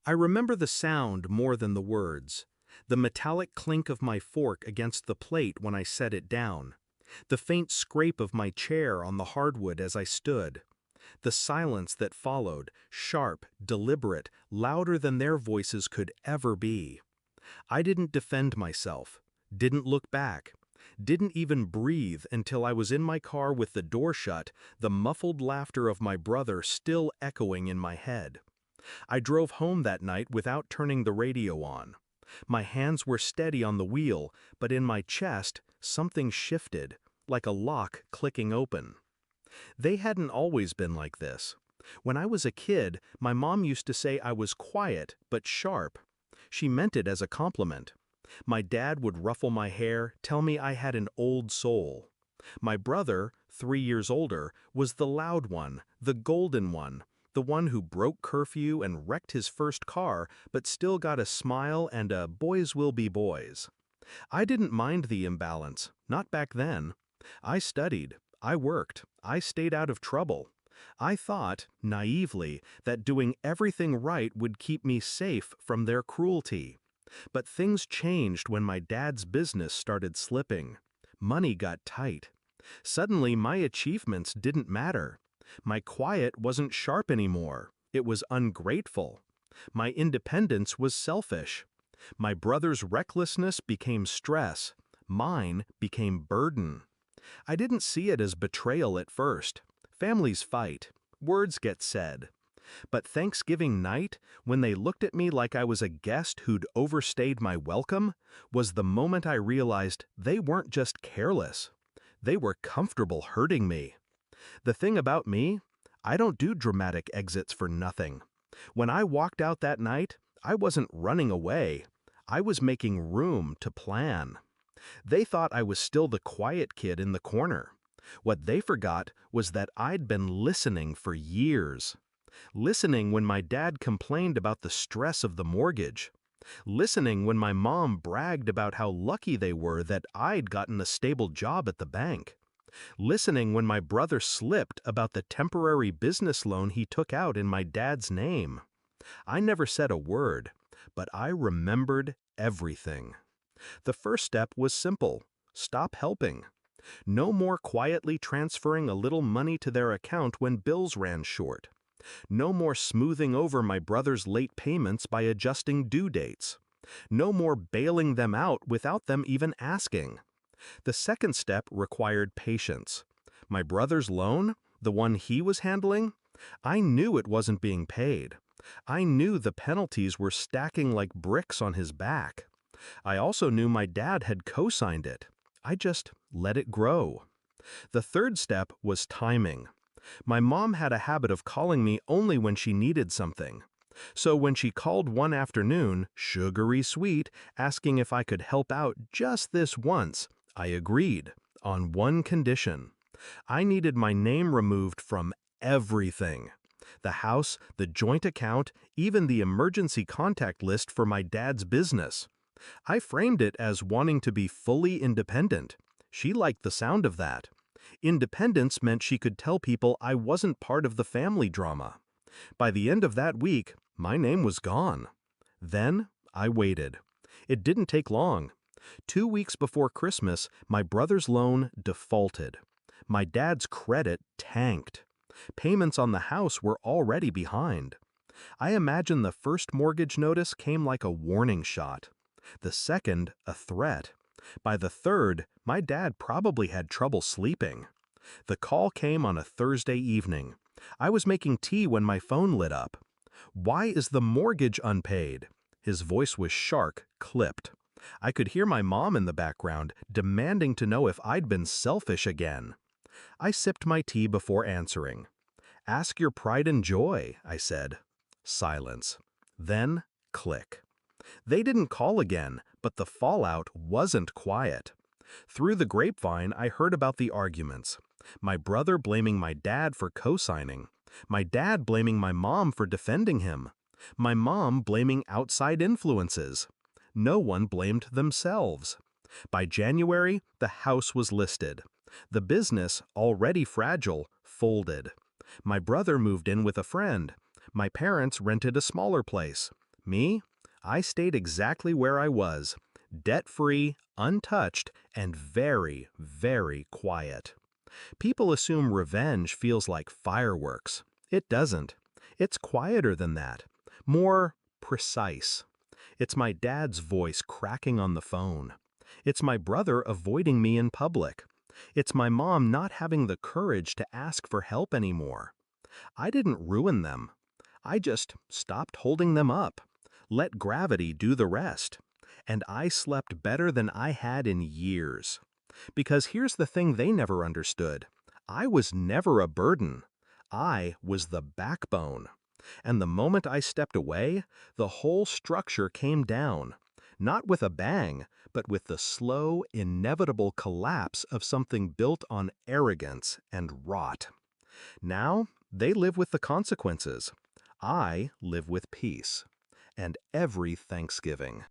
I remember the sound more than the words. The metallic clink of my fork against the plate when I set it down. The faint scrape of my chair on the hardwood as I stood. The silence that followed, sharp, deliberate, louder than their voices could ever be. I didn't defend myself, didn't look back, didn't even breathe until I was in my car with the door shut, the muffled laughter of my brother still echoing in my head. I drove home that night without turning the radio on. My hands were steady on the wheel, but in my chest, something shifted, like a lock clicking open. They hadn't always been like this. When I was a kid, my mom used to say I was quiet but sharp. She meant it as a compliment. My dad would ruffle my hair, tell me I had an old soul. My brother, 3 years older, was the loud one, the golden one, the one who broke curfew and wrecked his first car but still got a smile and a boys will be boys. I didn't mind the imbalance, not back then. I studied, I worked, I stayed out of trouble. I thought, naively, that doing everything right would keep me safe from their cruelty. But things changed when my dad's business started slipping. Money got tight. Suddenly my achievements didn't matter. My quiet wasn't sharp anymore. It was ungrateful. My independence was selfish. My brother's recklessness became stress. Mine became burden. I didn't see it as betrayal at first. Families fight. Words get said. But Thanksgiving night, when they looked at me like I was a guest who'd overstayed my welcome, was the moment I realized they weren't just careless. They were comfortable hurting me. The thing about me, I don't do dramatic exits for nothing. When I walked out that night, I wasn't running away. I was making room to plan. They thought I was still the quiet kid in the corner. What they forgot was that I'd been listening for years. Listening when my dad complained about the stress of the mortgage. Listening when my mom bragged about how lucky they were that I'd gotten a stable job at the bank. Listening when my brother slipped about the temporary business loan he took out in my dad's name. I never said a word, but I remembered everything. The first step was simple. Stop helping. No more quietly transferring a little money to their account when bills ran short. No more smoothing over my brother's late payments by adjusting due dates. No more bailing them out without them even asking. The second step required patience. My brother's loan, the one he was handling, I knew it wasn't being paid. I knew the penalties were stacking like bricks on his back. I also knew my dad had co-signed it. I just let it grow. The third step was timing. My mom had a habit of calling me only when she needed something. So when she called one afternoon, sugary sweet, asking if I could help out just this once, I agreed, on one condition. I needed my name removed from everything. The house, the joint account, even the emergency contact list for my dad's business. I framed it as wanting to be fully independent. She liked the sound of that. Independence meant she could tell people I wasn't part of the family drama. By the end of that week, my name was gone. Then I waited. It didn't take long. 2 weeks before Christmas, my brother's loan defaulted. My dad's credit tanked. Payments on the house were already behind. I imagine the first mortgage notice came like a warning shot. The second, a threat. By the third, my dad probably had trouble sleeping. The call came on a Thursday evening. I was making tea when my phone lit up. "Why is the mortgage unpaid?" His voice was sharp, clipped. I could hear my mom in the background, demanding to know if I'd been selfish again. I sipped my tea before answering. "Ask your pride and joy," I said. Silence. Then, click. They didn't call again, but the fallout wasn't quiet. Through the grapevine, I heard about the arguments. My brother blaming my dad for co-signing. My dad blaming my mom for defending him. My mom blaming outside influences. No one blamed themselves. By January, the house was listed. The business, already fragile, folded. My brother moved in with a friend. My parents rented a smaller place. Me? I stayed exactly where I was, debt-free, untouched, and very, very quiet. People assume revenge feels like fireworks. It doesn't. It's quieter than that. More precise. It's my dad's voice cracking on the phone. It's my brother avoiding me in public. It's my mom not having the courage to ask for help anymore. I didn't ruin them. I just stopped holding them up. Let gravity do the rest. And I slept better than I had in years. Because here's the thing they never understood. I was never a burden. I was the backbone. And the moment I stepped away, the whole structure came down. Not with a bang, but with the slow, inevitable collapse of something built on arrogance and rot. Now, they live with the consequences. I live with peace. And every Thanksgiving.